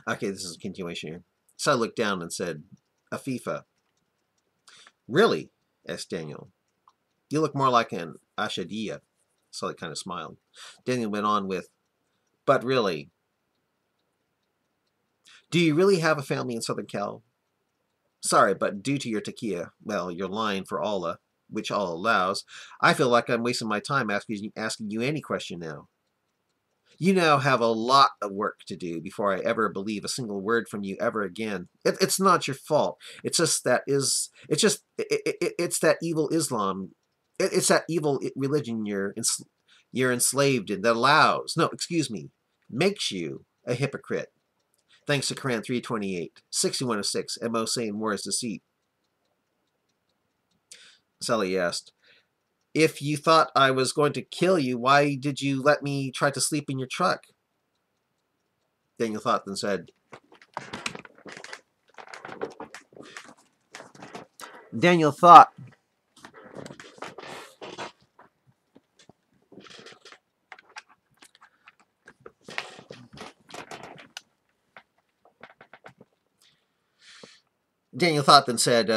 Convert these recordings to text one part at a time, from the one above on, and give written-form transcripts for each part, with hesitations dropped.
Okay, this is a continuation here. So I looked down and said, Afifa. Really? Asked Daniel. You look more like an Ashadiya. Sully kind of smiled. Daniel went on with, but really, do you really have a family in Southern Cal? Sorry, but due to your taqiya, well, your line for Allah, which Allah allows, I feel like I'm wasting my time asking you any question now. You now have a lot of work to do before I ever believe a single word from you ever again. It's not your fault. It's just that it's that evil Islam. It's that evil religion you're enslaved in that allows, no, excuse me, makes you a hypocrite. Thanks to Quran 328, 6106, and most saying war is deceit. Sally asked, if you thought I was going to kill you, why did you let me try to sleep in your truck? Daniel thought, then said, Daniel thought, then said,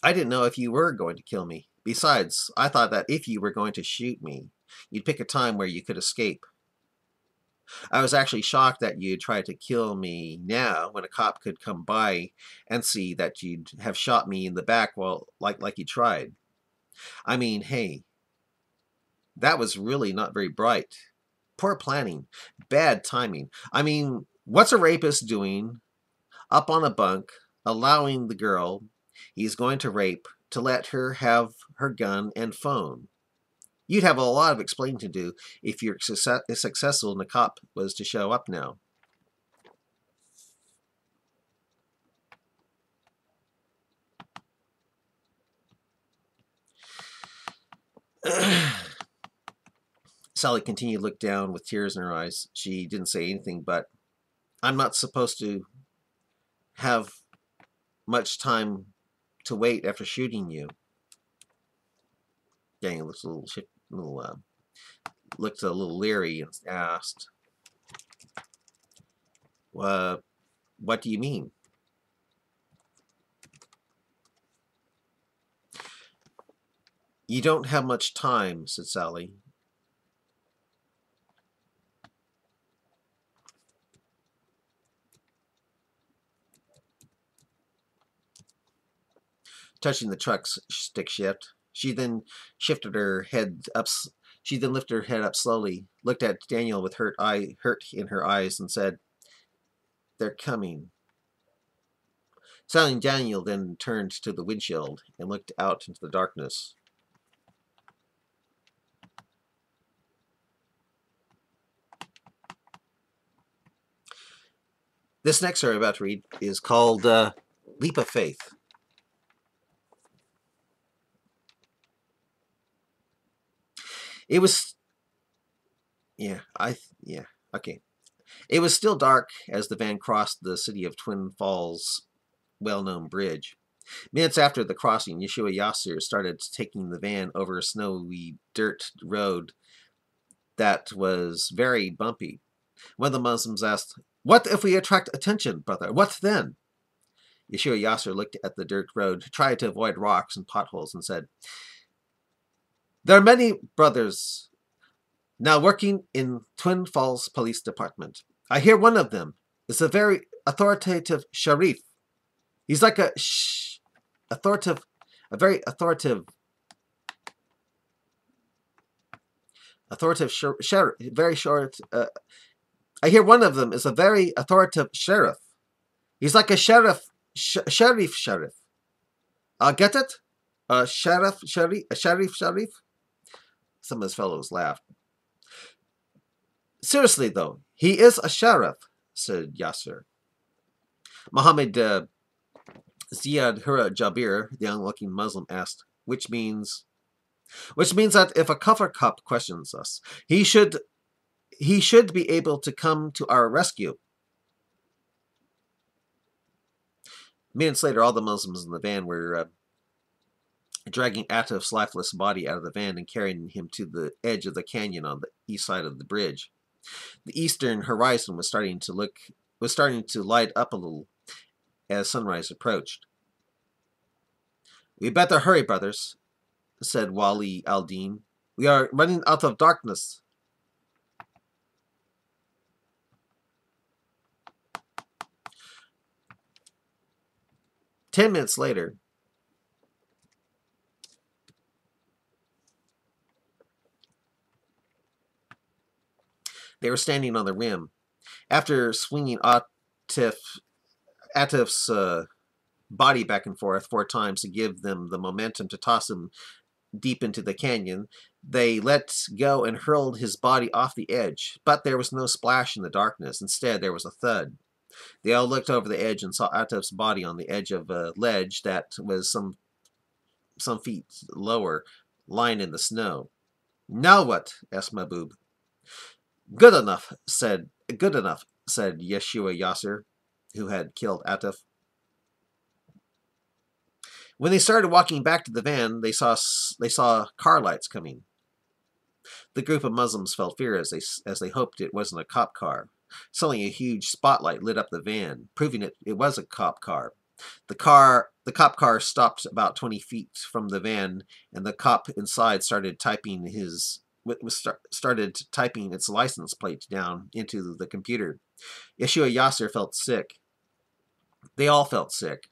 I didn't know if you were going to kill me. Besides, I thought that if you were going to shoot me, you'd pick a time where you could escape. I was actually shocked that you'd try to kill me now when a cop could come by and see that you'd have shot me in the back like you tried. I mean, hey, that was really not very bright. Poor planning. Bad timing. I mean, what's a rapist doing up on a bunk, allowing the girl he's going to rape to let her have her gun and phone? You'd have a lot of explaining to do if you're successful and the cop was to show up now. Sally continued to look down with tears in her eyes. She didn't say anything, but I'm not supposed to have much time to wait after shooting you. Daniel looks looked a little leery and asked, what do you mean? You don't have much time, said Sally. Touching the truck's stick shift, she then shifted her head up. She then lifted her head up slowly, looked at Daniel with hurt in her eyes, and said, "They're coming." Sally and Daniel then turned to the windshield and looked out into the darkness. This next story I'm about to read is called Leap of Faith. It was, okay. It was still dark as the van crossed the city of Twin Falls' well-known bridge. Minutes after the crossing, Yesua Yasir started taking the van over a snowy dirt road that was very bumpy. One of the Muslims asked, "What if we attract attention, brother? What then?" Yesua Yasir looked at the dirt road, tried to avoid rocks and potholes, and said, "There are many brothers now working in Twin Falls Police Department. I hear one of them is a very authoritative sheriff. He's like a very authoritative sheriff. Very short. I hear one of them is a very authoritative sheriff. He's like a sheriff. Sheriff. Get it? Sheriff. Some of his fellows laughed. Seriously, though, he is a sheriff, said Yasir. Muhammad Ziyad Hura Jabir, the young-looking Muslim, asked, which means that if a kafir cop questions us, he should be able to come to our rescue. Minutes later, all the Muslims in the van were dragging Atif's lifeless body out of the van and carrying him to the edge of the canyon on the east side of the bridge. The eastern horizon was starting to light up a little as sunrise approached. "We better hurry, brothers," said Wali al-Din. "We are running out of darkness." "10 minutes later, they were standing on the rim. After swinging Atif's body back and forth 4 times to give them the momentum to toss him deep into the canyon, they let go and hurled his body off the edge. But there was no splash in the darkness. Instead, there was a thud. They all looked over the edge and saw Atif's body on the edge of a ledge that was some feet lower, lying in the snow. "Now what?" asked Mahbub. Good enough, said Yesua Yasir, who had killed Atif. When they started walking back to the van, they saw car lights coming. The group of Muslims felt fear as they hoped it wasn't a cop car. Suddenly, a huge spotlight lit up the van, proving it was a cop car. The cop car stopped about 20 feet from the van, and the cop inside started typing its license plate down into the computer. Yeshua Yasir felt sick. They all felt sick.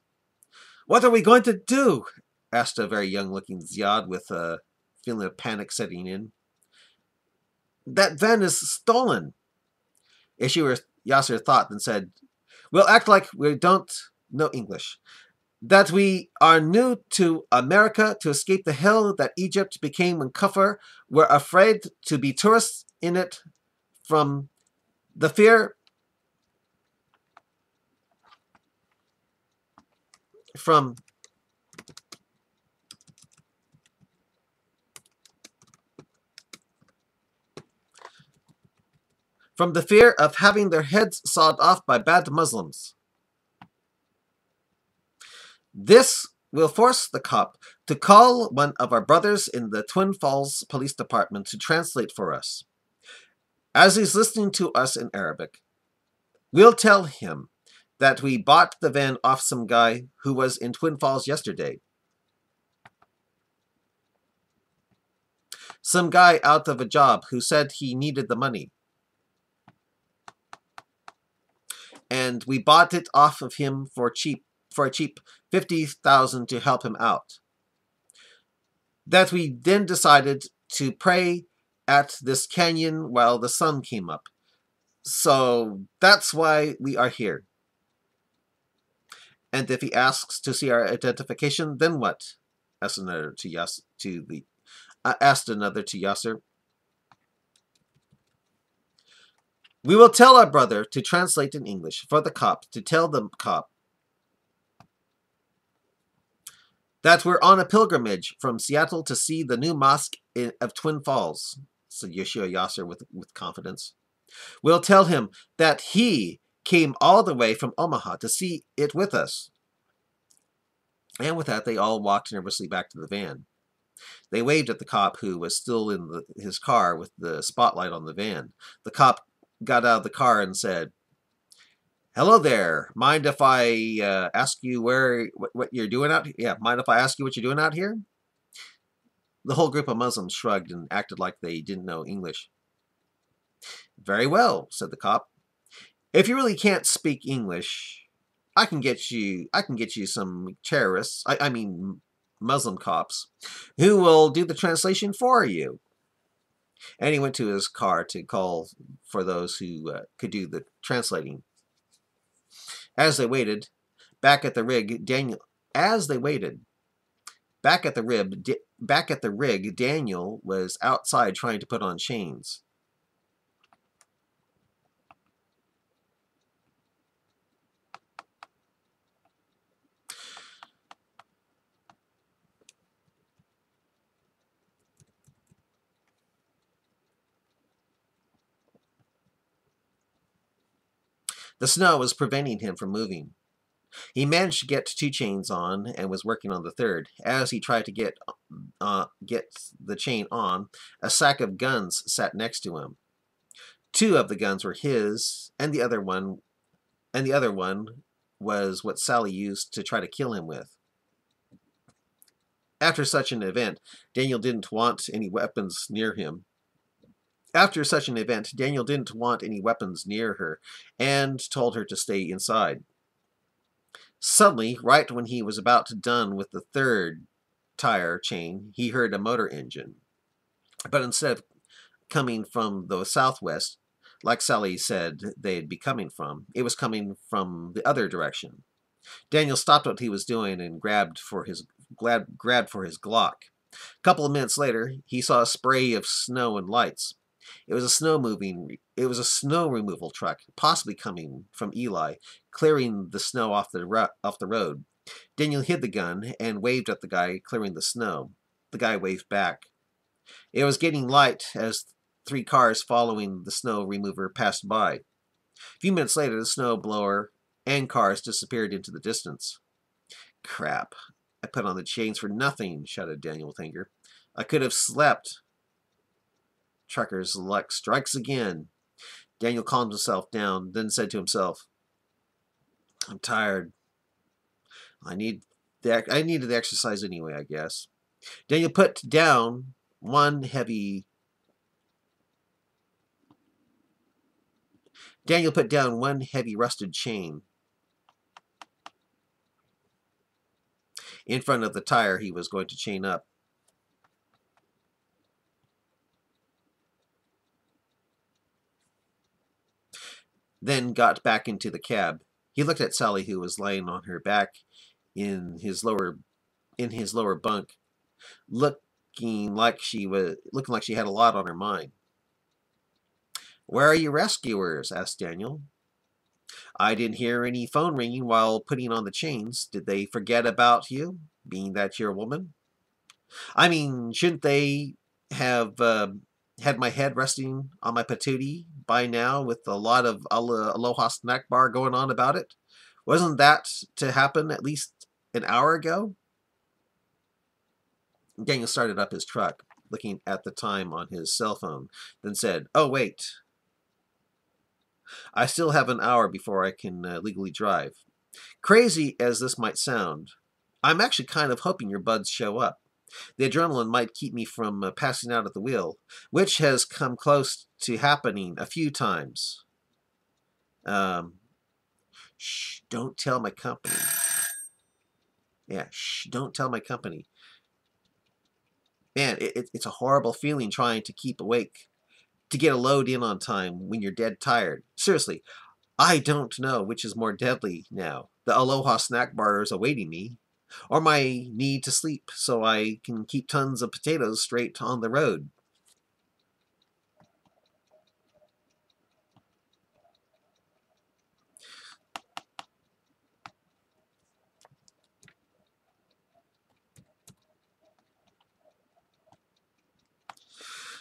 "What are we going to do?" asked a very young-looking Ziad with a feeling of panic setting in. "That van is stolen." Yeshua Yasir thought and said, "We'll act like we don't know English. That we are new to America to escape the hell that Egypt became when Kufr were afraid to be tourists in it from the fear from the fear of having their heads sawed off by bad Muslims. This will force the cop to call one of our brothers in the Twin Falls Police Department to translate for us. As he's listening to us in Arabic, we'll tell him that we bought the van off some guy who was in Twin Falls yesterday. Some guy out of a job who said he needed the money. And we bought it off of him for a cheap 50,000 to help him out. That we then decided to pray at this canyon while the sun came up. So that's why we are here. And if he asks to see our identification, then what?" asked another to Yasir. "We will tell our brother to translate in English for the cop to tell the cop that we're on a pilgrimage from Seattle to see the new mosque of Twin Falls," said Yeshua Yasir with confidence. "We'll tell him that he came all the way from Omaha to see it with us." And with that, they all walked nervously back to the van. They waved at the cop, who was still in his car with the spotlight on the van. The cop got out of the car and said, "Hello there. Mind if I ask you what you're doing out here? Yeah, mind if I ask you what you're doing out here?" The whole group of Muslims shrugged and acted like they didn't know English. "Very well," said the cop. "If you really can't speak English, I can get you some terrorists, I mean Muslim cops, who will do the translation for you." And he went to his car to call for those who could do the translating. As they waited, back at the rig, Daniel was outside trying to put on chains. The snow was preventing him from moving. He managed to get 2 chains on and was working on the third. As he tried to get the chain on, a sack of guns sat next to him. Two of the guns were his, and the other one was what Sally used to try to kill him with. After such an event, Daniel didn't want any weapons near him. After such an event, Daniel didn't want any weapons near her and told her to stay inside. Suddenly, right when he was about done with the third tire chain, he heard a motor engine. But instead of coming from the southwest, like Sally said they'd be coming from, it was coming from the other direction. Daniel stopped what he was doing and grabbed for his Glock. A couple of minutes later, he saw a spray of snow and lights. It was a snow removal truck, possibly coming from Eli, clearing the snow off the road. Daniel hid the gun and waved at the guy clearing the snow. The guy waved back. It was getting light as 3 cars following the snow remover passed by. A few minutes later, the snow blower and cars disappeared into the distance. Crap. I put on the chains for nothing, shouted Daniel with anger. I could have slept. Trucker's luck strikes again. Daniel calmed himself down, then said to himself, I'm tired. I needed the exercise anyway, I guess. Daniel put down one heavy rusted chain in front of the tire he was going to chain up. Then got back into the cab. He looked at Sally, who was lying on her back in his lower bunk, looking like she had a lot on her mind. Where are your rescuers? Asked Daniel. I didn't hear any phone ringing while putting on the chains. Did they forget about you, being that you're a woman? I mean, shouldn't they have had my head resting on my patootie by now with a lot of Aloha snack bar going on about it? Wasn't that to happen at least an hour ago? Daniel started up his truck, looking at the time on his cell phone, then said, Oh, wait. I still have an hour before I can legally drive. Crazy as this might sound, I'm actually kind of hoping your buds show up. The adrenaline might keep me from passing out at the wheel, which has come close to happening a few times. Shh, don't tell my company. Yeah, shh, don't tell my company. Man, it's a horrible feeling trying to keep awake, to get a load in on time when you're dead tired. Seriously, I don't know which is more deadly now. The Aloha snack bars awaiting me, or my need to sleep so I can keep tons of potatoes straight on the road.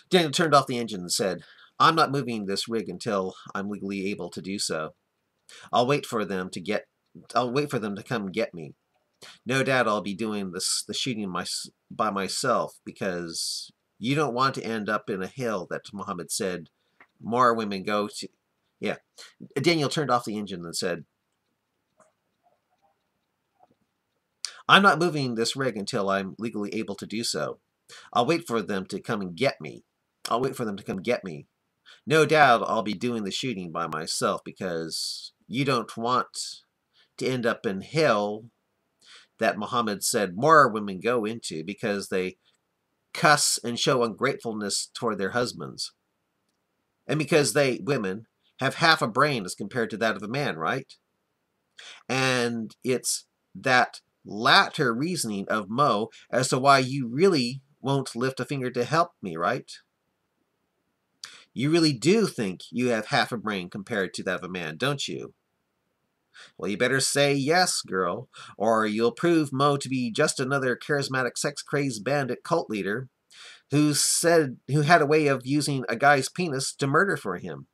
Daniel turned off the engine and said, I'm not moving this rig until I'm legally able to do so. I'll wait for them to come get me. No doubt I'll be doing the shooting by myself because you don't want to end up in a hill that Muhammad said more women go to. Yeah. Daniel turned off the engine and said, I'm not moving this rig until I'm legally able to do so. I'll wait for them to come and get me. No doubt I'll be doing the shooting by myself because you don't want to end up in hell that Muhammad said more women go into because they cuss and show ungratefulness toward their husbands. And because women, have half a brain as compared to that of a man, right? And it's that latter reasoning of Mo as to why you really won't lift a finger to help me, right? You really do think you have half a brain compared to that of a man, don't you? Well, you better say yes, girl, or you'll prove Mo to be just another charismatic sex-crazed bandit cult leader who had a way of using a guy's penis to murder for him.